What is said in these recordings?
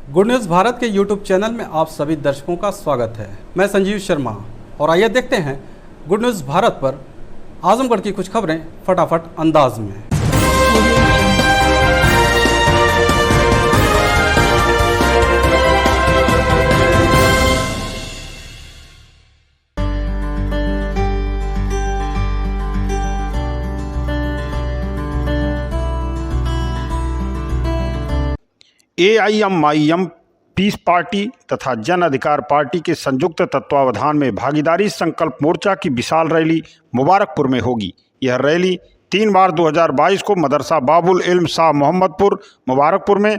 Good news Bharat के YouTube channel में आप सभी दर्शकों का स्वागत है। मैं संजीव शर्मा और आइए देखते हैं गुड न्यूज़ भारत पर आजमगढ़ की कुछ खबरें फटाफट अंदाज में। AIMIM पीस पार्टी तथा जन अधिकार पार्टी के संयुक्त तत्वावधान में भागीदारी संकल्प मोर्चा की विशाल रैली मुबारकपुर में होगी। यह रैली 3 मार्च 2022 को मदरसा बाबुल इल्म शाह मोहम्मदपुर मुबारकपुर में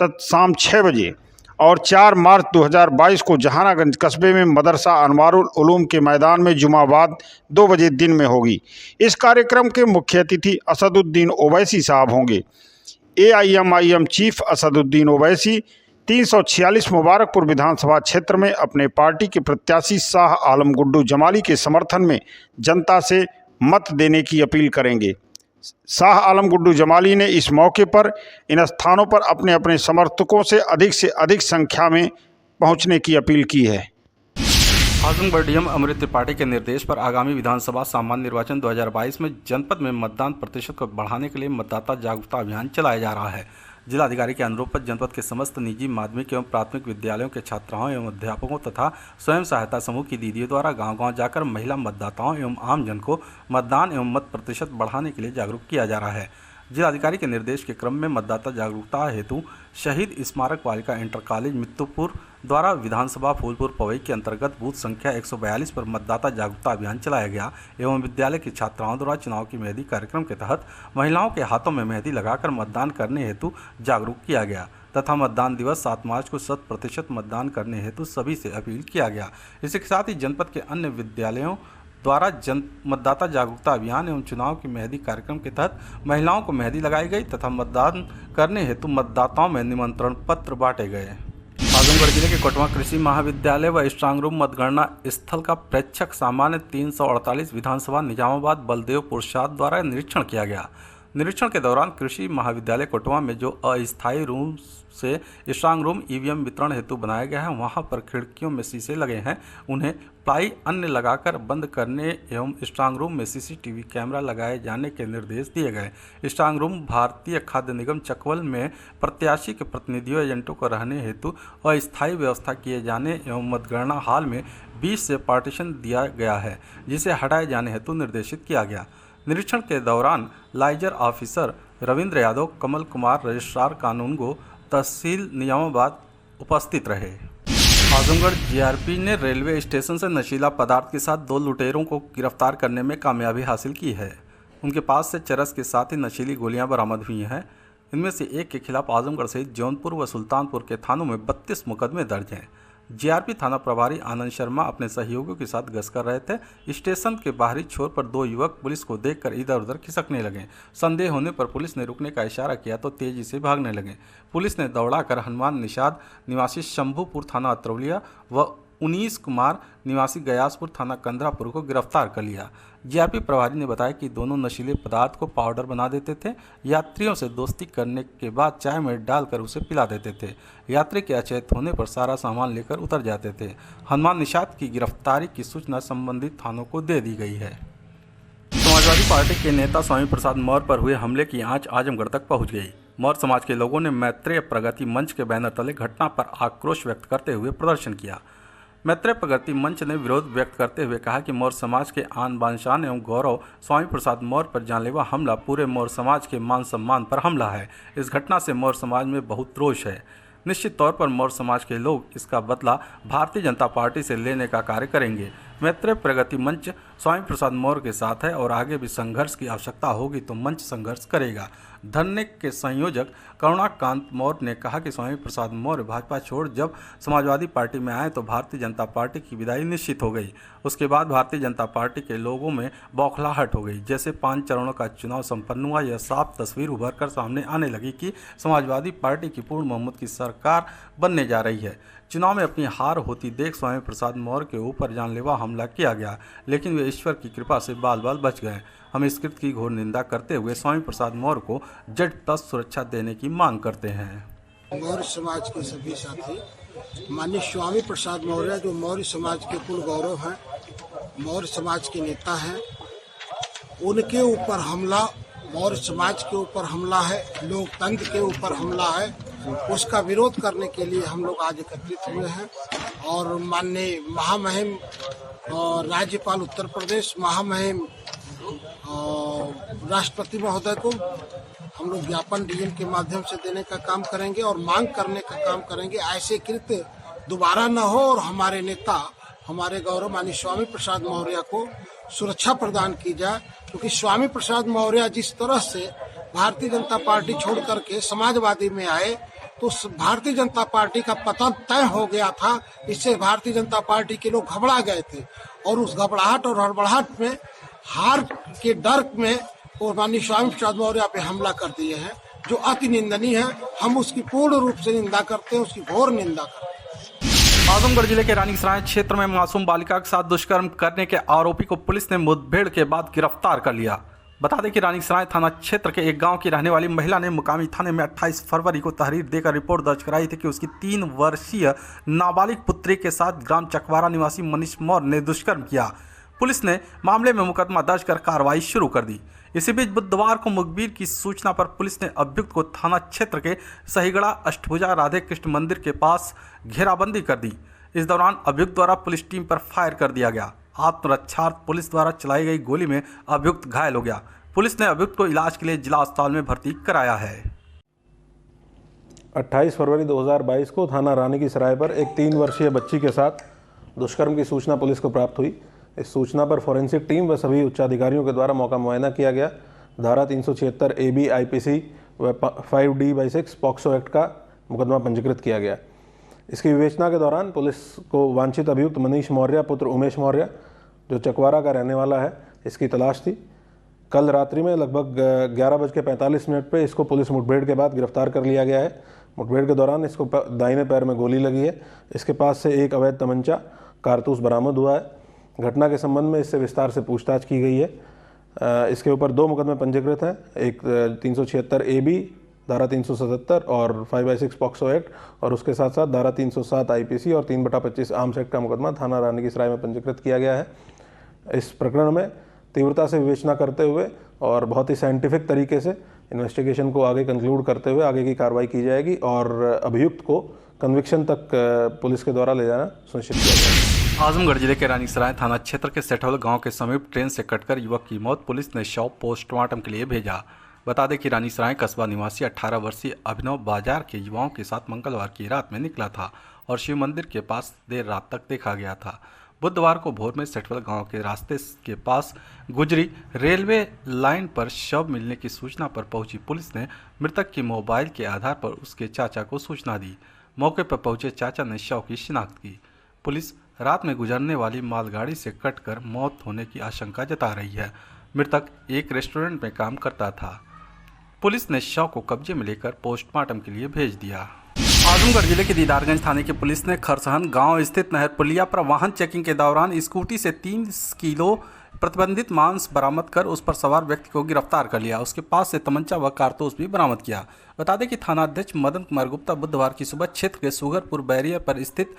शाम 6 बजे और 4 मार्च 2022 को जहानागंज कस्बे में मदरसा अनवारुल उलूम के मैदान में जुमा बाद 2 बजे दिन में होगी। इस कार्यक्रम के मुख्य अतिथि असदुद्दीन ओवैसी साहब होंगे। AIMIM चीफ असदुद्दीन ओवैसी 346 मुबारकपुर विधानसभा क्षेत्र में अपने पार्टी के प्रत्याशी शाह आलम गुड्डू जमाली के समर्थन में जनता से मत देने की अपील करेंगे। शाह आलम गुड्डू जमाली ने इस मौके पर इन स्थानों पर अपने अपने समर्थकों से अधिक संख्या में पहुंचने की अपील की है। आजमगढ़ डीएम अमृत त्रिपाठी के निर्देश पर आगामी विधानसभा सामान्य निर्वाचन 2022 में जनपद में मतदान प्रतिशत को बढ़ाने के लिए मतदाता जागरूकता अभियान चलाया जा रहा है। जिलाधिकारी के अनुरोध पर जनपद के समस्त निजी माध्यमिक एवं प्राथमिक विद्यालयों के छात्राओं एवं अध्यापकों तथा स्वयं सहायता समूह की दीदियों द्वारा गांव-गांव जाकर महिला मतदाताओं एवं आमजन को मतदान एवं मत प्रतिशत बढ़ाने के लिए जागरूक किया जा रहा है। जिलाधिकारी के निर्देश के क्रम में मतदाता जागरूकता हेतु शहीद स्मारक बालिका इंटर कॉलेज मित्तुपुर द्वारा विधानसभा फूलपुर पवई के अंतर्गत बूथ संख्या 142 पर मतदाता जागरूकता अभियान चलाया गया एवं विद्यालय की छात्राओं द्वारा चुनाव की मेहंदी कार्यक्रम के तहत महिलाओं के हाथों में मेहंदी लगाकर मतदान करने हेतु जागरूक किया गया तथा मतदान दिवस 7 मार्च को 100% मतदान करने हेतु सभी से अपील किया गया। इसी के साथ ही जनपद के अन्य विद्यालयों द्वारा मतदाता जागरूकता अभियान एवं चुनाव की मेहंदी कार्यक्रम के तहत महिलाओं को मेहंदी लगाई गई तथा मतदान करने हेतु मतदाताओं में निमंत्रण पत्र बांटे गए। आजमगढ़ जिले के कोटवा कृषि महाविद्यालय व स्ट्रांग रूम मतगणना स्थल का प्रेक्षक सामान्य 348 विधानसभा निजामाबाद बलदेव प्रसाद द्वारा निरीक्षण किया गया। निरीक्षण के दौरान कृषि महाविद्यालय कोटवा में जो अस्थायी रूम से स्ट्रांग रूम ईवीएम वितरण हेतु बनाया गया है, वहां पर खिड़कियों में शीशे लगे हैं, उन्हें प्लाई अन्य लगाकर बंद करने एवं स्ट्रांग रूम में सीसीटीवी कैमरा लगाए जाने के निर्देश दिए गए। स्ट्रांग रूम भारतीय खाद्य निगम चकवल में प्रत्याशी के प्रतिनिधियों एजेंटों को रहने हेतु अस्थायी व्यवस्था किए जाने एवं मतगणना हॉल में 20 से पार्टीशन दिया गया है, जिसे हटाए जाने हेतु निर्देशित किया गया। निरीक्षण के दौरान लाइजर ऑफिसर रविंद्र यादव, कमल कुमार रजिस्ट्रार कानूनगो, तहसील निजामाबाद उपस्थित रहे। आजमगढ़ जीआरपी ने रेलवे स्टेशन से नशीला पदार्थ के साथ 2 लुटेरों को गिरफ्तार करने में कामयाबी हासिल की है। उनके पास से चरस के साथ ही नशीली गोलियां बरामद हुई हैं। इनमें से एक के खिलाफ आजमगढ़ सहित जौनपुर व सुल्तानपुर के थानों में 32 मुकदमे दर्ज हैं। जीआरपी थाना प्रभारी आनंद शर्मा अपने सहयोगियों के साथ गश्त कर रहे थे। स्टेशन के बाहरी छोर पर 2 युवक पुलिस को देखकर इधर उधर खिसकने लगे। संदेह होने पर पुलिस ने रुकने का इशारा किया तो तेजी से भागने लगे। पुलिस ने दौड़ाकर हनुमान निषाद निवासी शंभूपुर थाना अतरौलिया व 19 कुमार निवासी गयासपुर थाना कंदरापुर को गिरफ्तार कर लिया। जीआरपी प्रभारी ने बताया कि दोनों नशीले पदार्थ को पाउडर बना देते थे। यात्रियों से दोस्ती करने के बाद चाय में डालकर उसे पिला देते थे। यात्री के अचेत होने पर सारा सामान लेकर उतर जाते थे। हनुमान निषाद की गिरफ्तारी की सूचना संबंधित थानों को दे दी गई है। समाजवादी पार्टी के नेता स्वामी प्रसाद मौर्य पर हुए हमले की आंच आजमगढ़ तक पहुंच गई। मौर्य समाज के लोगों ने मैत्रेय प्रगति मंच के बैनर तले घटना पर आक्रोश व्यक्त करते हुए प्रदर्शन किया। मैत्रेय प्रगति मंच ने विरोध व्यक्त करते हुए कहा कि मौर्य समाज के आन बान शान एवं गौरव स्वामी प्रसाद मौर्य पर जानलेवा हमला पूरे मौर्य समाज के मान सम्मान पर हमला है। इस घटना से मौर्य समाज में बहुत रोष है। निश्चित तौर पर मौर्य समाज के लोग इसका बदला भारतीय जनता पार्टी से लेने का कार्य करेंगे। मैत्रेय प्रगति मंच स्वामी प्रसाद मौर्य के साथ है और आगे भी संघर्ष की आवश्यकता होगी तो मंच संघर्ष करेगा। धरने के संयोजक करुणाकांत मौर्य ने कहा कि स्वामी प्रसाद मौर्य भाजपा छोड़ जब समाजवादी पार्टी में आए तो भारतीय जनता पार्टी की विदाई निश्चित हो गई। उसके बाद भारतीय जनता पार्टी के लोगों में बौखलाहट हो गई। जैसे 5 चरणों का चुनाव संपन्न हुआ, यह साफ तस्वीर उभर कर सामने आने लगी कि समाजवादी पार्टी की पूर्ण बहुमत की सरकार बनने जा रही है। चुनाव में अपनी हार होती देख स्वामी प्रसाद मौर्य के ऊपर जानलेवा हमला किया गया, लेकिन वे ईश्वर की कृपा से बाल बाल बच गए। हम इस कृत्य की घोर निंदा करते हुए स्वामी प्रसाद मौर्य को जड़ तक सुरक्षा देने की मांग करते हैं। मौर्य समाज के सभी साथी, माननीय स्वामी प्रसाद मौर्य जो मौर्य समाज के कुल गौरव हैं, मौर्य समाज के नेता हैं, उनके ऊपर हमला, मौर्य समाज के ऊपर हमला है, लोकतंत्र के ऊपर हमला है, उसका विरोध करने के लिए हम लोग आज एकत्रित हुए हैं। और माननीय महामहिम राज्यपाल उत्तर प्रदेश, महामहिम राष्ट्रपति महोदय को हम लोग ज्ञापन डीएम के माध्यम से देने का काम करेंगे और मांग करने का काम करेंगे ऐसे कृत्य दोबारा न हो और हमारे नेता, हमारे गौरव माननीय स्वामी प्रसाद मौर्य को सुरक्षा प्रदान की जाए। क्योंकि स्वामी प्रसाद मौर्य जिस तरह से भारतीय जनता पार्टी छोड़ करके समाजवादी में आए तो भारतीय जनता पार्टी का पतन तय हो गया था। इससे भारतीय जनता पार्टी के लोग घबरा गए थे और उस घबराहट और हड़बड़ाहट में, हार के डर में और माननीय स्वामी प्रसाद मौर्य पे हमला कर दिए हैं, जो अति निंदनीय है। हम उसकी पूर्ण रूप से निंदा करते हैं, उसकी घोर निंदा करते हैं। आजमगढ़ जिले के रानीसराय क्षेत्र में मासूम बालिका के साथ दुष्कर्म करने के आरोपी को पुलिस ने मुठभेड़ के बाद गिरफ्तार कर लिया। बता दें कि रानीसराय थाना क्षेत्र के एक गांव की रहने वाली महिला ने मुकामी थाने में 28 फरवरी को तहरीर देकर रिपोर्ट दर्ज कराई थी कि उसकी 3 वर्षीय नाबालिग पुत्री के साथ ग्राम चकवारा निवासी मनीष मौर्य ने दुष्कर्म किया। पुलिस ने मामले में मुकदमा दर्ज कर कार्रवाई शुरू कर दी। इसी बीच बुधवार को मुखबिर की सूचना पर पुलिस ने अभियुक्त को थाना क्षेत्र के सहीगढ़ा अष्टभुजा राधे कृष्ण मंदिर के पास घेराबंदी कर दी। इस दौरान अभियुक्त द्वारा पुलिस टीम पर फायर कर दिया गया। आत्मरक्षार्थ पुलिस द्वारा चलाई गई गोली में अभियुक्त घायल हो गया। पुलिस ने अभियुक्त को इलाज के लिए जिला अस्पताल में भर्ती कराया है। 28 फरवरी 2022 को थाना रानी की सराय पर एक 3 वर्षीय बच्ची के साथ दुष्कर्म की सूचना पुलिस को प्राप्त हुई। इस सूचना पर फॉरेंसिक टीम व सभी उच्चाधिकारियों के द्वारा मौका मुआयना किया गया। धारा 376 AB IPC व 5D/6 पॉक्सो एक्ट का मुकदमा पंजीकृत किया गया। इसकी विवेचना के दौरान पुलिस को वांछित अभियुक्त मनीष मौर्य पुत्र उमेश मौर्य, जो चकवारा का रहने वाला है, इसकी तलाश थी। कल रात्रि में लगभग 11:45 पर इसको पुलिस मुठभेड़ के बाद गिरफ्तार कर लिया गया है। मुठभेड़ के दौरान इसको दाहिने पैर में गोली लगी है। इसके पास से एक अवैध तमंचा, कारतूस बरामद हुआ है। घटना के संबंध में इससे विस्तार से पूछताछ की गई है। इसके ऊपर 2 मुकदमे पंजीकृत हैं, एक 376 AB धारा 377 और 5/6 पॉक्सो एक्ट, और उसके साथ साथ धारा 307 IPC और 3/25 आर्म्स एक्ट का मुकदमा थाना रानी की सराय में पंजीकृत किया गया है। इस प्रकरण में तीव्रता से विवेचना करते हुए और बहुत ही साइंटिफिक तरीके से इन्वेस्टिगेशन को आगे कंक्लूड करते हुए आगे की कार्रवाई की जाएगी और अभियुक्त को कन्विक्शन तक पुलिस के द्वारा ले जाना सुनिश्चित किया जाएगा। आजमगढ़ जिले के रानीसराय थाना क्षेत्र के सेठौल गांव के समीप ट्रेन से कटकर युवक की मौत, पुलिस ने शव पोस्टमार्टम के लिए भेजा। बता दें कि रानीसराय कस्बा निवासी 18 वर्षीय अभिनव बाजार के युवाओं के साथ मंगलवार की रात में निकला था और शिव मंदिर के पास देर रात तक देखा गया था। बुधवार को भोर में सेठौल गांव के रास्ते के पास गुजरी रेलवे लाइन पर शव मिलने की सूचना पर पहुंची पुलिस ने मृतक की मोबाइल के आधार पर उसके चाचा को सूचना दी। मौके पर पहुंचे चाचा ने शव की शिनाख्त की। पुलिस रात में गुजरने वाली मालगाड़ी से कटकर मौत होने की आशंका जता रही है। मृतक एक रेस्टोरेंट में काम करता था। पुलिस ने शव को कब्जे में लेकर पोस्टमार्टम के लिए भेज दिया। आजमगढ़ जिले के दीदारगंज थाने की पुलिस ने खरसहन गांव स्थित नहर पुलिया पर वाहन चेकिंग के दौरान स्कूटी से 3 किलो प्रतिबंधित मांस बरामद कर उस पर सवार व्यक्ति को गिरफ्तार कर लिया। उसके पास से तमंचा व कारतूस भी बरामद किया। बता दें कि थाना अध्यक्ष मदन कुमार गुप्ता बुधवार की सुबह क्षेत्र के सुगरपुर बैरियर पर स्थित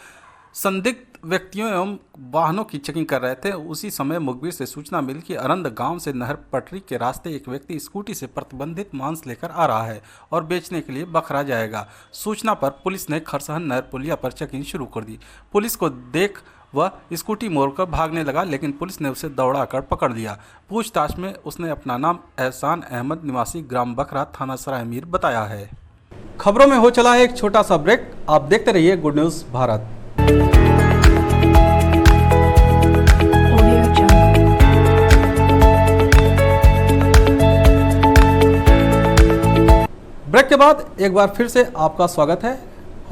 संदिग्ध व्यक्तियों एवं वाहनों की चेकिंग कर रहे थे। उसी समय मुखबिर से सूचना मिली कि अरंद गांव से नहर पटरी के रास्ते एक व्यक्ति स्कूटी से प्रतिबंधित मांस लेकर आ रहा है और बेचने के लिए बखरा जाएगा। सूचना पर पुलिस ने खरसहन नहर पुलिया पर चेकिंग शुरू कर दी। पुलिस को देख वह स्कूटी मोड़कर भागने लगा, लेकिन पुलिस ने उसे दौड़ाकर पकड़ लिया। पूछताछ में उसने अपना नाम एहसान अहमद निवासी ग्राम बखरा थाना सरायमीर बताया है। खबरों में हो चला है एक छोटा सा ब्रेक। आप देखते रहिए गुड न्यूज भारत। ब्रेक के बाद एक बार फिर से आपका स्वागत है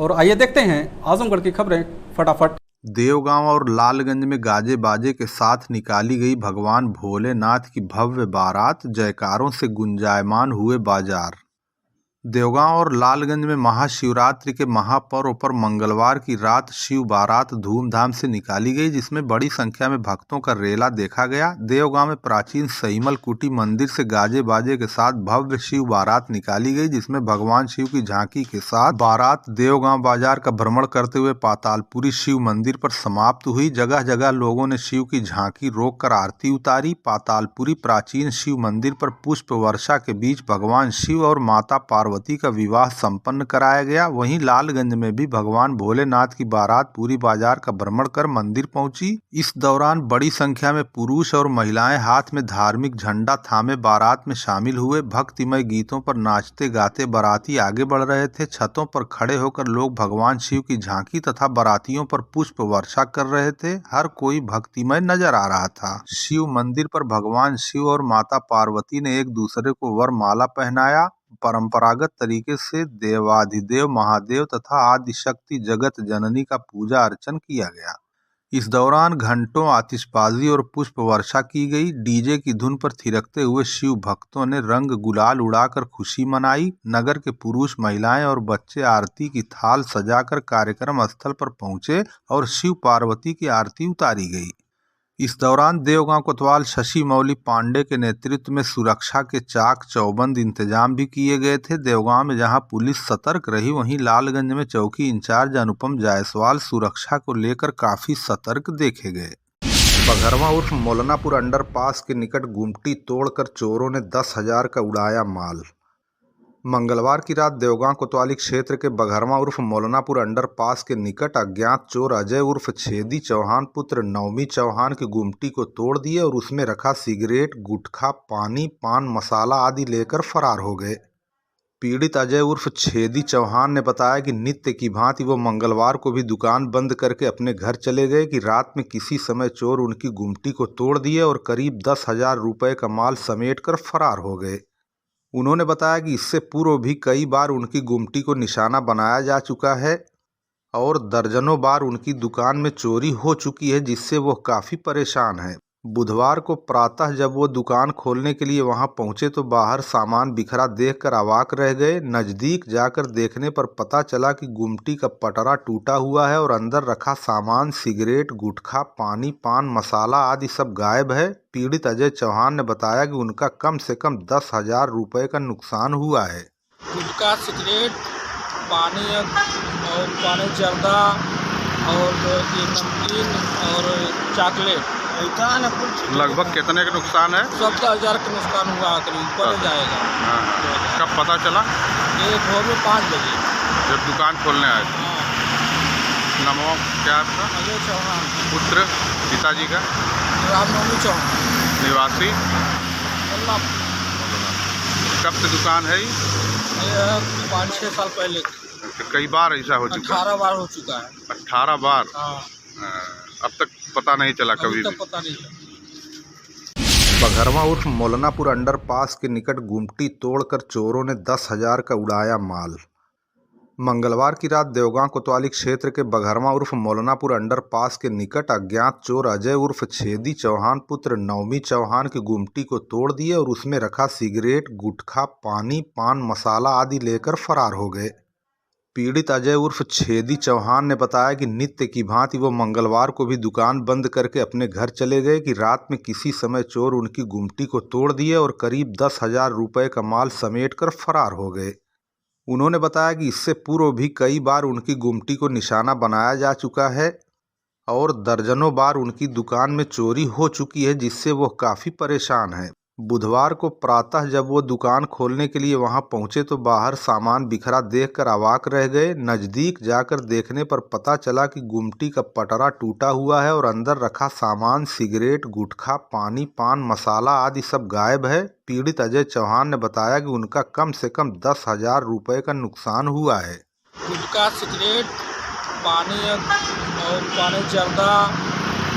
और आइए देखते हैं आजमगढ़ की खबरें फटाफट। देवगांव और लालगंज में गाजे बाजे के साथ निकाली गई भगवान भोलेनाथ की भव्य बारात, जयकारों से गुंजायमान हुए बाजार। देवगांव और लालगंज में महाशिवरात्रि के महापर्व पर मंगलवार की रात शिव बारात धूमधाम से निकाली गई, जिसमें बड़ी संख्या में भक्तों का रेला देखा गया। देवगांव में प्राचीन सईमल कुटी मंदिर से गाजे बाजे के साथ भव्य शिव बारात निकाली गई, जिसमें भगवान शिव की झांकी के साथ बारात देवगांव बाजार का भ्रमण करते हुए पातालपुरी शिव मंदिर पर समाप्त हुई। जगह जगह लोगों ने शिव की झांकी रोककर आरती उतारी। पातालपुरी प्राचीन शिव मंदिर पर पुष्प वर्षा के बीच भगवान शिव और माता पार्वती का विवाह संपन्न कराया गया। वहीं लालगंज में भी भगवान भोलेनाथ की बारात पूरी बाजार का भ्रमण कर मंदिर पहुंची। इस दौरान बड़ी संख्या में पुरुष और महिलाएं हाथ में धार्मिक झंडा थामे बारात में शामिल हुए। भक्तिमय गीतों पर नाचते गाते बाराती आगे बढ़ रहे थे। छतों पर खड़े होकर लोग भगवान शिव की झांकी तथा बारातियों पर पुष्प वर्षा कर रहे थे। हर कोई भक्तिमय नजर आ रहा था। शिव मंदिर पर भगवान शिव और माता पार्वती ने एक दूसरे को वरमाला पहनाया। परंपरागत तरीके से देवाधिदेव महादेव तथा आदिशक्ति जगत जननी का पूजा अर्चन किया गया। इस दौरान घंटों आतिशबाजी और पुष्प वर्षा की गई। डीजे की धुन पर थिरकते हुए शिव भक्तों ने रंग गुलाल उड़ाकर खुशी मनाई। नगर के पुरुष, महिलाएं और बच्चे आरती की थाल सजाकर कार्यक्रम स्थल पर पहुंचे और शिव पार्वती की आरती उतारी गई। इस दौरान देवगांव कोतवाल शशि मौली पांडे के नेतृत्व में सुरक्षा के चाक चौबंद इंतजाम भी किए गए थे। देवगांव में जहां पुलिस सतर्क रही, वहीं लालगंज में चौकी इंचार्ज अनुपम जायसवाल सुरक्षा को लेकर काफी सतर्क देखे गए। बघरवा उर्फ मौलानापुर अंडरपास के निकट गुमटी तोड़कर चोरों ने 10,000 का उड़ाया माल। मंगलवार की रात देवगांव कोतवाली क्षेत्र के बघरवा उर्फ मौलानापुर अंडरपास के निकट अज्ञात चोर अजय उर्फ छेदी चौहान पुत्र नवमी चौहान की गुमटी को तोड़ दिए और उसमें रखा सिगरेट, गुटखा, पानी, पान मसाला आदि लेकर फरार हो गए। पीड़ित अजय उर्फ छेदी चौहान ने बताया कि नित्य की भांति वो मंगलवार को भी दुकान बंद करके अपने घर चले गए कि रात में किसी समय चोर उनकी गुमटी को तोड़ दिए और करीब 10,000 रुपये का माल समेटकर फरार हो गए। उन्होंने बताया कि इससे पूर्व भी कई बार उनकी गुमटी को निशाना बनाया जा चुका है और दर्जनों बार उनकी दुकान में चोरी हो चुकी है, जिससे वो काफ़ी परेशान है। बुधवार को प्रातः जब वो दुकान खोलने के लिए वहां पहुंचे तो बाहर सामान बिखरा देखकर अवाक रह गए। नज़दीक जाकर देखने पर पता चला कि गुमटी का पटरा टूटा हुआ है और अंदर रखा सामान सिगरेट, गुटखा, पानी, पान मसाला आदि सब गायब है। पीड़ित अजय चौहान ने बताया कि उनका कम से कम 10,000 रुपये का नुकसान हुआ है। गुटखा, सिगरेट, पानी जर्दा और ये नमकीन और चॉकलेट लगभग कितने का नुकसान है? 17,000 का नुकसान हुआ, करीब ऊपर जाएगा। कब पता चला? ये भोर में 5 बजे जब दुकान खोलने आए थे। नाम क्या आपका? अजय चौहान। पुत्र पिताजी का? रामनवमी चौहान, निवासी? अल्लाह। कब से दुकान है? ये 5-6 साल पहले। कई बार ऐसा हो चुका? 18 बार हो चुका है। 18 बार? हाँ। अब तक पता नहीं चला कभी अभी भी? तक पता नहीं चला। बघरवा उर्फ मौलानापुर अंडरपास के निकट गुमटी तोड़कर चोरों ने 10,000 का उड़ाया माल। मंगलवार की रात देवगांव कोतवाली क्षेत्र के बघरवा उर्फ मौलानापुर अंडरपास के निकट अज्ञात चोर अजय उर्फ छेदी चौहान पुत्र नवमी चौहान की गुमटी को तोड़ दिए और उसमें रखा सिगरेट, गुटखा, पानी, पान मसाला आदि लेकर फरार हो गए। पीड़ित अजय उर्फ छेदी चौहान ने बताया कि नित्य की भांति वो मंगलवार को भी दुकान बंद करके अपने घर चले गए कि रात में किसी समय चोर उनकी गुमटी को तोड़ दिए और करीब 10,000 रुपये का माल समेटकर फरार हो गए। उन्होंने बताया कि इससे पूर्व भी कई बार उनकी गुमटी को निशाना बनाया जा चुका है और दर्जनों बार उनकी दुकान में चोरी हो चुकी है, जिससे वो काफ़ी परेशान है। बुधवार को प्रातः जब वो दुकान खोलने के लिए वहां पहुंचे तो बाहर सामान बिखरा देखकर अवाक रह गए। नज़दीक जाकर देखने पर पता चला कि गुमटी का पटरा टूटा हुआ है और अंदर रखा सामान सिगरेट, गुटखा, पानी, पान मसाला आदि सब गायब है। पीड़ित अजय चौहान ने बताया कि उनका कम से कम 10,000 रुपये का नुकसान हुआ है। गुटखा, सिगरेट, पानी जर्दा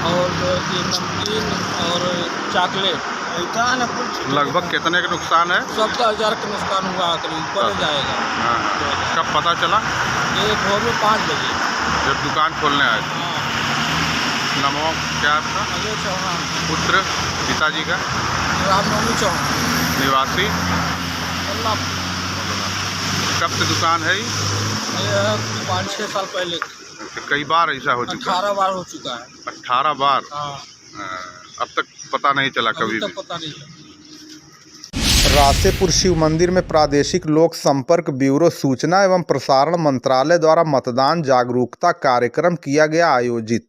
और ये नमकीन और चॉकलेट लगभग कितने का नुकसान है? 17,000 का नुकसान हुआ, करीब ऊपर जाएगा। कब पता चला? ये भोर में 5 बजे जब दुकान खोलने आए थे। नाम क्या आपका? अजय चौहान। पुत्र पिताजी का? रामनवमी चौहान। निवासी? अल्लाह। कब से दुकान है? ये 5-6 साल पहले कई बार ऐसा हो चुका? 18 बार हो चुका है। 18 बार? हाँ, अब तक पता नहीं चला कभी अभी भी? तक पता नहीं चला। रासेपुर शिव मंदिर में प्रादेशिक लोक संपर्क ब्यूरो सूचना एवं प्रसारण मंत्रालय द्वारा मतदान जागरूकता कार्यक्रम किया गया आयोजित।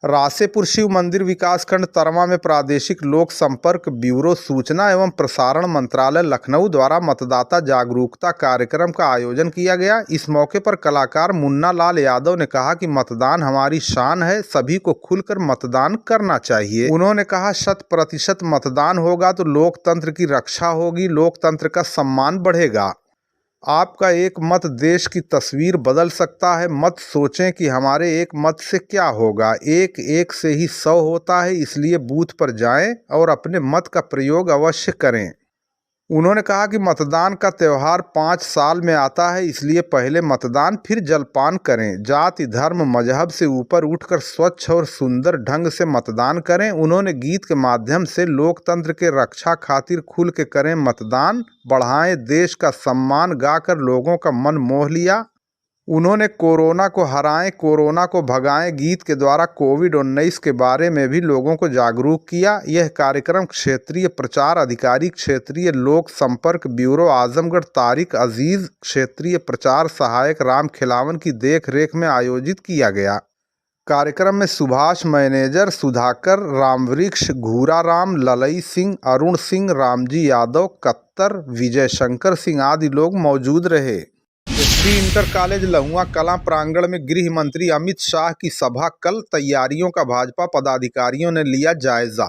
रासेपुर शिव मंदिर विकासखंड तरमा में प्रादेशिक लोक संपर्क ब्यूरो सूचना एवं प्रसारण मंत्रालय लखनऊ द्वारा मतदाता जागरूकता कार्यक्रम का आयोजन किया गया। इस मौके पर कलाकार मुन्ना लाल यादव ने कहा कि मतदान हमारी शान है, सभी को खुलकर मतदान करना चाहिए। उन्होंने कहा 100% मतदान होगा तो लोकतंत्र की रक्षा होगी, लोकतंत्र का सम्मान बढ़ेगा। आपका एक मत देश की तस्वीर बदल सकता है। मत सोचें कि हमारे एक मत से क्या होगा। एक एक से ही 100 होता है, इसलिए बूथ पर जाएं और अपने मत का प्रयोग अवश्य करें। उन्होंने कहा कि मतदान का त्यौहार 5 साल में आता है, इसलिए पहले मतदान फिर जलपान करें। जाति धर्म मजहब से ऊपर उठकर स्वच्छ और सुंदर ढंग से मतदान करें। उन्होंने गीत के माध्यम से लोकतंत्र के रक्षा खातिर खुल के करें मतदान, बढ़ाएं देश का सम्मान गाकर लोगों का मन मोह लिया। उन्होंने कोरोना को हराएं कोरोना को भगाएं गीत के द्वारा कोविड-19 के बारे में भी लोगों को जागरूक किया। यह कार्यक्रम क्षेत्रीय प्रचार अधिकारी क्षेत्रीय लोक संपर्क ब्यूरो आजमगढ़ तारिक अजीज, क्षेत्रीय प्रचार सहायक राम खिलावन की देख रेख में आयोजित किया गया। कार्यक्रम में सुभाष मैनेजर, सुधाकर, रामवृक्ष, घूरा राम, ललई सिंह, अरुण सिंह, रामजी यादव, कत्तर, विजय शंकर सिंह आदि लोग मौजूद रहे। एसबी इंटर कॉलेज लहुआ कलां प्रांगण में गृह मंत्री अमित शाह की सभा कल, तैयारियों का भाजपा पदाधिकारियों ने लिया जायजा।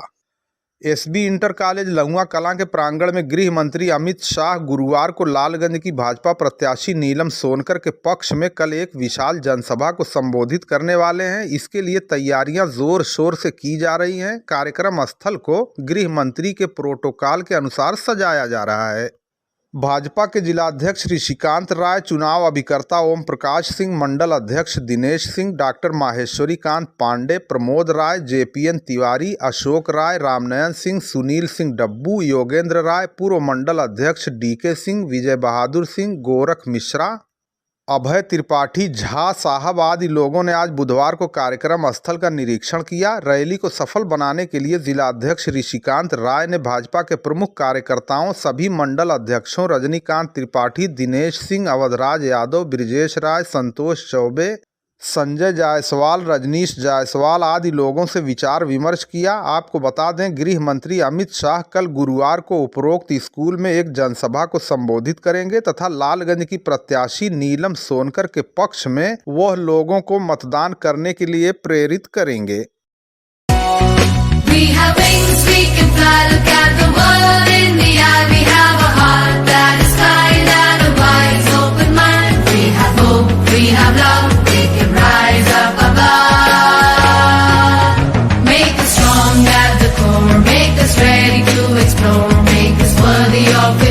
एसबी इंटर कॉलेज लहुआ कलां के प्रांगण में गृह मंत्री अमित शाह गुरुवार को लालगंज की भाजपा प्रत्याशी नीलम सोनकर के पक्ष में कल एक विशाल जनसभा को संबोधित करने वाले हैं। इसके लिए तैयारियां जोर शोर से की जा रही हैं। कार्यक्रम स्थल को गृह मंत्री के प्रोटोकॉल के अनुसार सजाया जा रहा है। भाजपा के जिलाध्यक्ष ऋषिकांत राय, चुनाव अभिकर्ता ओम प्रकाश सिंह, मंडल अध्यक्ष दिनेश सिंह, डॉक्टर माहेश्वरी कांत पांडे, प्रमोद राय, जेपीएन तिवारी, अशोक राय, रामनयन सिंह, सुनील सिंह डब्बू, योगेंद्र राय, पूर्व मंडल अध्यक्ष डीके सिंह, विजय बहादुर सिंह, गोरख मिश्रा, अभय त्रिपाठी, झा साहब आदि लोगों ने आज बुधवार को कार्यक्रम स्थल का निरीक्षण किया। रैली को सफल बनाने के लिए जिलाध्यक्ष ऋषिकांत राय ने भाजपा के प्रमुख कार्यकर्ताओं, सभी मंडल अध्यक्षों रजनीकांत त्रिपाठी, दिनेश सिंह, अवधराज यादव, ब्रिजेश राय, संतोष चौबे, संजय जायसवाल, रजनीश जायसवाल आदि लोगों से विचार विमर्श किया। आपको बता दें, गृह मंत्री अमित शाह कल गुरुवार को उपरोक्त स्कूल में एक जनसभा को संबोधित करेंगे तथा लालगंज की प्रत्याशी नीलम सोनकर के पक्ष में वह लोगों को मतदान करने के लिए प्रेरित करेंगे। Rise up above, make us strong at the core, make us ready to explore, make us worthy of